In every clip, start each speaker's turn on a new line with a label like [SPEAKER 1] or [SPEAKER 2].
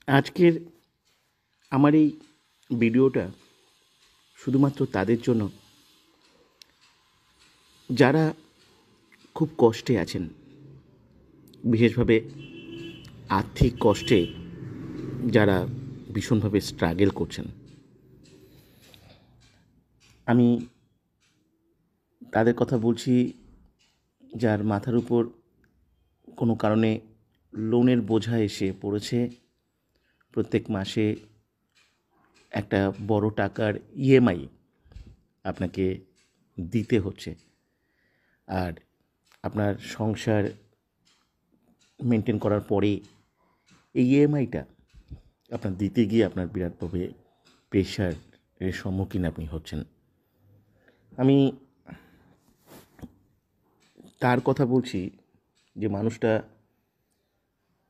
[SPEAKER 1] আজকের আমার এই ভিডিওটা শুধুমাত্র তাদের জন্য যারা খুব কষ্টে আছেন, বিশেষভাবে আর্থিক কষ্টে যারা ভীষণভাবে স্ট্রাগল করছেন। আমি তাদের কথা বলছি, যার মাথার উপর কোনো কারণে লোনের বোঝা এসে পড়েছে। প্রত্যেক মাসে একটা বড় টাকার ইএমআই আপনাকে দিতে হচ্ছে, আর আপনার সংসার মেনটেন করার পরে এই ইএমআইটা আপনার দিতে গিয়ে আপনার বিরাটভাবে প্রেশারের সম্মুখীন আপনি হচ্ছেন। আমি তার কথা বলছি যে মানুষটা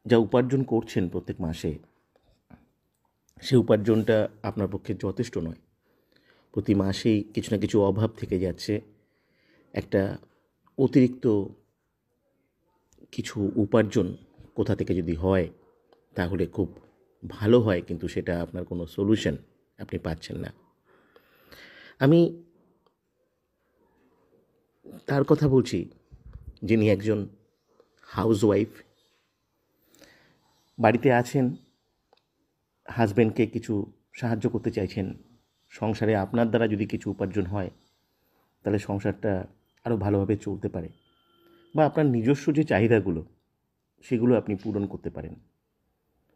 [SPEAKER 1] যা উপার্জন করছেন প্রত্যেক মাসে, সে উপার্জনটা আপনার পক্ষে যথেষ্ট নয়। প্রতি মাসেই কিছু না কিছু অভাব থেকে যাচ্ছে। একটা অতিরিক্ত কিছু উপার্জন কোথা থেকে যদি হয় তাহলে খুব ভালো হয়, কিন্তু সেটা আপনার কোনো সলিউশন আপনি পাচ্ছেন না। আমি তার কথা বলছি যিনি একজন হাউসওয়াইফ, বাড়িতে আছেন, হাজব্যান্ডকে কিছু সাহায্য করতে চাইছেন। সংসারে আপনার দ্বারা যদি কিছু উপার্জন হয় তাহলে সংসারটা আরও ভালোভাবে চলতে পারে, বা আপনার নিজস্ব যে চাহিদাগুলো সেগুলো আপনি পূরণ করতে পারেন।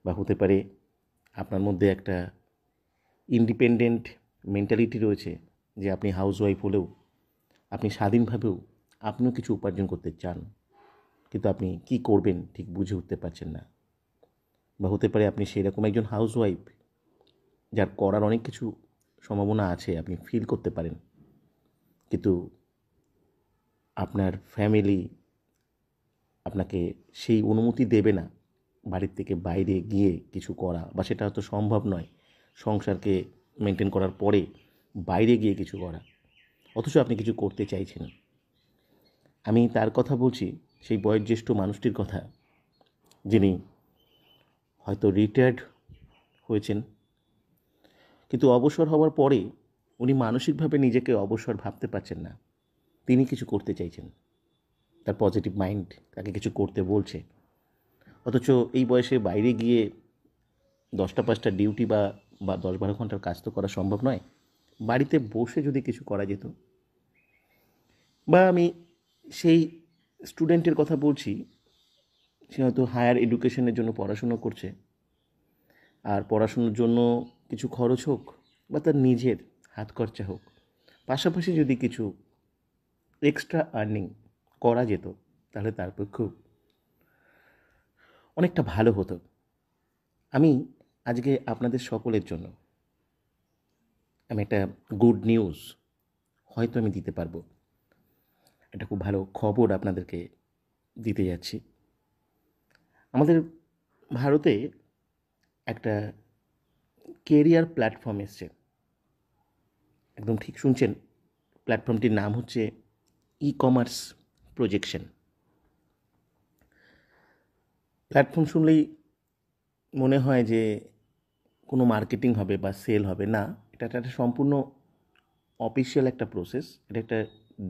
[SPEAKER 1] বা হতে পারে আপনার মধ্যে একটা ইন্ডিপেন্ডেন্ট মেন্টালিটি রয়েছে যে আপনি হাউসওয়াইফ হলেও আপনি স্বাধীনভাবেও আপনিও কিছু উপার্জন করতে চান, কিন্তু আপনি কি করবেন ঠিক বুঝে উঠতে পারছেন না। বা হতে পারে আপনি সেরকম একজন হাউসওয়াইফ যার করার অনেক কিছু সম্ভাবনা আছে, আপনি ফিল করতে পারেন, কিন্তু আপনার ফ্যামিলি আপনাকে সেই অনুমতি দেবে না বাড়ির থেকে বাইরে গিয়ে কিছু করা, বা সেটা হয়তো সম্ভব নয় সংসারকে মেনটেন করার পরে বাইরে গিয়ে কিছু করা, অথচ আপনি কিছু করতে চাইছেন। আমি তার কথা বলছি, সেই বয়োজ্যেষ্ঠ মানুষটির কথা, যিনি হয়তো রিটায়ার্ড হয়েছেন, কিন্তু অবসর হওয়ার পরে উনি মানসিকভাবে নিজেকে অবসর ভাবতে পারছেন না। তিনি কিছু করতে চাইছেন, তার পজিটিভ মাইন্ড তাকে কিছু করতে বলছে, অথচ এই বয়সে বাইরে গিয়ে 10টা-5টা ডিউটি বা 10-12 ঘন্টার কাজ তো করা সম্ভব নয়। বাড়িতে বসে যদি কিছু করা যেত। বা আমি সেই স্টুডেন্টের কথা বলছি, সে হয়তো হায়ার এডুকেশনের জন্য পড়াশুনো করছে, আর পড়াশুনোর জন্য কিছু খরচ হোক বা তার নিজের হাত খরচা হোক, পাশাপাশি যদি কিছু এক্সট্রা আর্নিং করা যেত তাহলে তার পক্ষেও অনেকটা ভালো হতো। আমি আজকে আপনাদের সকলের জন্য আমি একটা গুড নিউজ হয়তো আমি দিতে পারবো। একটা খুব ভালো খবর আপনাদেরকে দিতে যাচ্ছি। আমাদের ভারতে একটা কেরিয়ার প্ল্যাটফর্ম এসছে। একদম ঠিক শুনছেন, প্ল্যাটফর্মটির নাম হচ্ছে ই-কমার্স প্রজেকশন। প্ল্যাটফর্ম শুনলেই মনে হয় যে কোনো মার্কেটিং হবে বা সেল হবে, না, এটা একটা সম্পূর্ণ অফিসিয়াল একটা প্রসেস, এটা একটা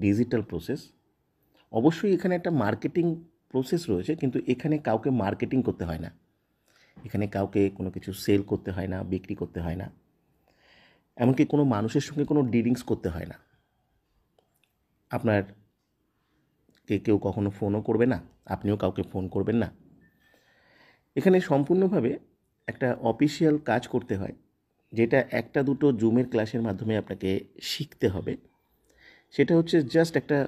[SPEAKER 1] ডিজিটাল প্রসেস। অবশ্যই এখানে একটা মার্কেটিং প্রসেস রয়েছে, কিন্তু এখানে কাউকে মার্কেটিং করতে হয় না, এখানে কাউকে কোনো কিছু সেল করতে হয় না, বিক্রি করতে হয় না, এমনকি কোনো মানুষের সঙ্গে কোনো ডিলিংস করতে হয় না। আপনার কেউ কখনো ফোনও করবে না, আপনিও কাউকে ফোন করবেন না। এখানে সম্পূর্ণভাবে একটা অফিসিয়াল কাজ করতে হয়, যেটা একটা দুটো জুমের ক্লাসের মাধ্যমে আপনাকে শিখতে হবে। সেটা হচ্ছে জাস্ট একটা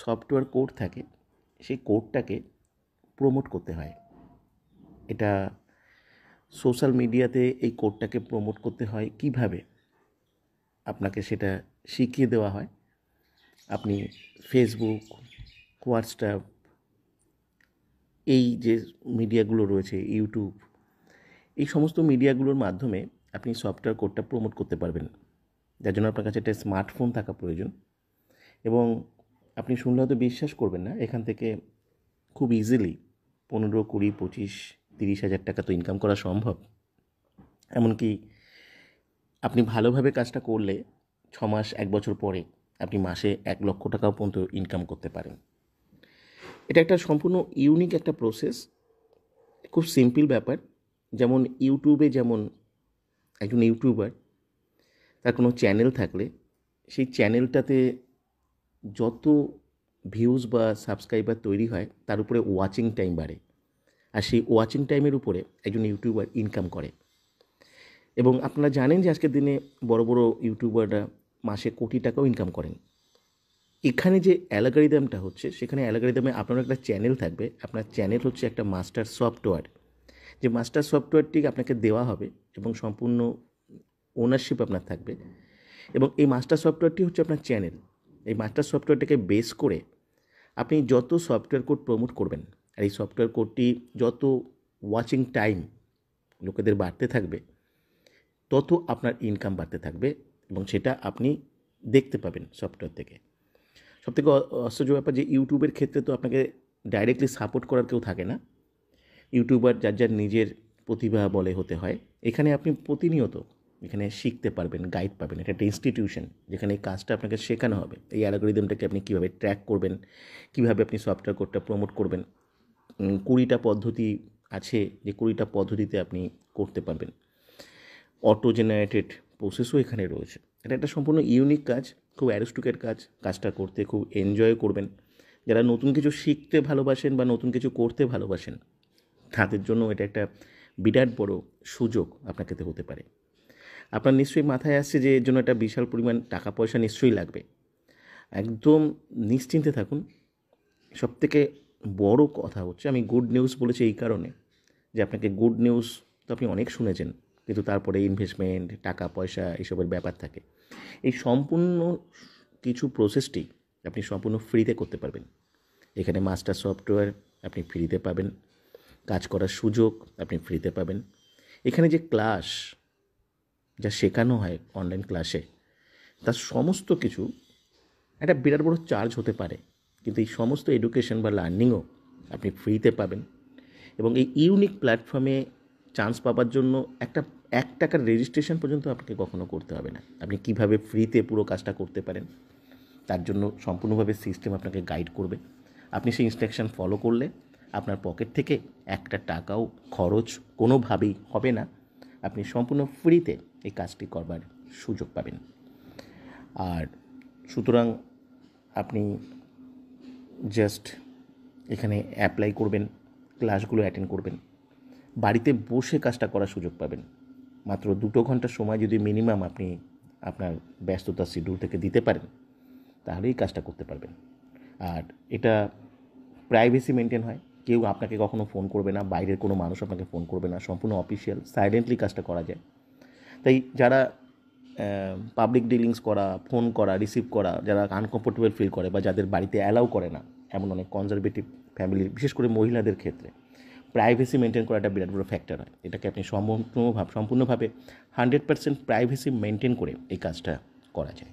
[SPEAKER 1] সফটওয়্যার কোড থাকে, সেই কোডটাকে প্রমোট করতে হয়। এটা সোশ্যাল মিডিয়াতে এই কোডটাকে প্রমোট করতে হয় কিভাবে, আপনাকে সেটা শিখিয়ে দেওয়া হয়। আপনি ফেসবুক, হোয়াটসঅ্যাপ, এই যে মিডিয়াগুলো রয়েছে, ইউটিউব, এই সমস্ত মিডিয়াগুলোর মাধ্যমে আপনি সফটওয়্যার কোডটা প্রমোট করতে পারবেন, যার জন্য আপনার কাছে একটা স্মার্টফোন থাকা প্রয়োজন। এবং আপনি শুনলে হয়তো বিশ্বাস করবেন না, এখান থেকে খুব ইজিলি 15, 20, 25, 30 হাজার টাকা তো ইনকাম করা সম্ভব। এমনকি আপনি ভালোভাবে কাজটা করলে 6 মাস 1 বছর পরে আপনি মাসে 1 লক্ষ টাকাও পর্যন্ত ইনকাম করতে পারেন। এটা একটা সম্পূর্ণ ইউনিক একটা প্রসেস, খুব সিম্পল ব্যাপার। যেমন ইউটিউবে যেমন একজন ইউটিউবার তার কোনো চ্যানেল থাকলে সেই চ্যানেলটাতে যত ভিউজ বা সাবস্ক্রাইবার তৈরি হয় তার উপরে ওয়াচিং টাইম বাড়ে, আর সেই ওয়াচিং টাইমের উপরে একজন ইউটিউবার ইনকাম করে। এবং আপনারা জানেন যে আজকের দিনে বড় বড় ইউটিউবাররা মাসে কোটি টাকাও ইনকাম করেন। এখানে যে অ্যালগরিদমটা হচ্ছে, সেখানে অ্যালগরিদমে আপনার একটা চ্যানেল থাকবে, আপনার চ্যানেল হচ্ছে একটা মাস্টার সফটওয়্যার, যে মাস্টার সফটওয়্যারটি আপনাকে দেওয়া হবে এবং সম্পূর্ণ ওনারশিপ আপনার থাকবে। এবং এই মাস্টার সফটওয়্যারটি হচ্ছে আপনার চ্যানেল। এই মাস্টার সফটওয়্যারটাকে বেস করে আপনি যত সফটওয়্যার কোড প্রমোট করবেন, আর এই সফটওয়্যার কোডটি যত ওয়াচিং টাইম লোকেদের বাড়তে থাকবে, তত আপনার ইনকাম বাড়তে থাকবে এবং সেটা আপনি দেখতে পাবেন সফটওয়্যার থেকে। সবথেকে আশ্চর্য ব্যাপার যে ইউটিউবের ক্ষেত্রে তো আপনাকে ডাইরেক্টলি সাপোর্ট করার কেউ থাকে না। ইউটিউবার যার যার নিজের প্রতিভা বলে হতে হয়। এখানে আপনি প্রতিনিয়ত এখানে শিখতে পারবেন, গাইড পাবেন। এটা একটা ইনস্টিটিউশন যেখানে এই কাজটা আপনাকে শেখানো হবে। এই অ্যালগরিদমটাকে আপনি কীভাবে ট্র্যাক করবেন, কীভাবে আপনি সফটওয়্যার কোডটা প্রমোট করবেন। 20টা পদ্ধতি আছে, যে 20টা পদ্ধতিতে আপনি করতে পারবেন। অটো জেনারেটেড প্রসেসও এখানে রয়েছে। এটা একটা সম্পূর্ণ ইউনিক কাজ, খুব অ্যারিস্টোক্রেট কাজ। কাজটা করতে খুব এনজয় করবেন। যারা নতুন কিছু শিখতে ভালোবাসেন বা নতুন কিছু করতে ভালোবাসেন, তাদের জন্য এটা একটা বিরাট বড় সুযোগ আপনাকে হতে পারে। আপনার নিশ্চয়ই মাথায় আসছে যে এর জন্য একটা বিশাল পরিমাণ টাকা পয়সা নিশ্চয়ই লাগবে। একদম নিশ্চিন্তে থাকুন। সবথেকে বড় কথা হচ্ছে, আমি গুড নিউজ বলেছি এই কারণে যে আপনাকে গুড নিউজ তো আপনি অনেক শুনেছেন, কিন্তু তারপরে ইনভেস্টমেন্ট, টাকা পয়সা এসবের ব্যাপার থাকে। এই সম্পূর্ণ কিছু প্রসেসটি আপনি সম্পূর্ণ ফ্রিতে করতে পারবেন। এখানে মাস্টার সফটওয়্যার আপনি ফ্রিতে পাবেন, কাজ করার সুযোগ আপনি ফ্রিতে পাবেন। এখানে যে ক্লাস যা শেখানো হয় অনলাইন ক্লাসে, তার সমস্ত কিছু একটা বিরাট বড় চার্জ হতে পারে, কিন্তু এই সমস্ত এডুকেশন বা লার্নিংও আপনি ফ্রিতে পাবেন। এবং এই ইউনিক প্ল্যাটফর্মে চান্স পাওয়ার জন্য একটা 1 টাকার রেজিস্ট্রেশন পর্যন্ত আপনাকে কখনো করতে হবে না। আপনি কিভাবে ফ্রিতে পুরো কাজটা করতে পারেন তার জন্য সম্পূর্ণভাবে সিস্টেম আপনাকে গাইড করবে। আপনি সেই ইনস্ট্রাকশন ফলো করলে আপনার পকেট থেকে একটা টাকাও খরচ কোনোভাবেই হবে না। আপনি সম্পূর্ণ ফ্রিতে এই কাজটি করবার সুযোগ পাবেন। আর সুতরাং আপনি জাস্ট এখানে অ্যাপ্লাই করবেন, ক্লাসগুলো অ্যাটেন্ড করবেন, বাড়িতে বসে কাজটা করার সুযোগ পাবেন। মাত্র 2 ঘন্টা সময় যদি মিনিমাম আপনি আপনার ব্যস্ততার শিডিউল থেকে দিতে পারেন, তাহলেই কাজটা করতে পারবেন। আর এটা প্রাইভেসি মেনটেন হয়, কেউ আপনাকে কখনো ফোন করবে না, বাইরের কোনো মানুষ আপনাকে ফোন করবে না, সম্পূর্ণ অফিসিয়াল, সাইলেন্টলি কাজটা করা যায়। তাই যারা পাবলিক ডিলিংস করা, ফোন করা, রিসিভ করা, যারা আনকমফোর্টেবল ফিল করে বা যাদের বাড়িতে অ্যালাউ করে না, এমন অনেক কনজারভেটিভ ফ্যামিলি, বিশেষ করে মহিলাদের ক্ষেত্রে প্রাইভেসি মেনটেন করা একটা বিরাট বড় ফ্যাক্টর হয়। এটাকে আপনি সম্পূর্ণভাবে 100% প্রাইভেসি মেনটেন করে এই কাজটা করা যায়।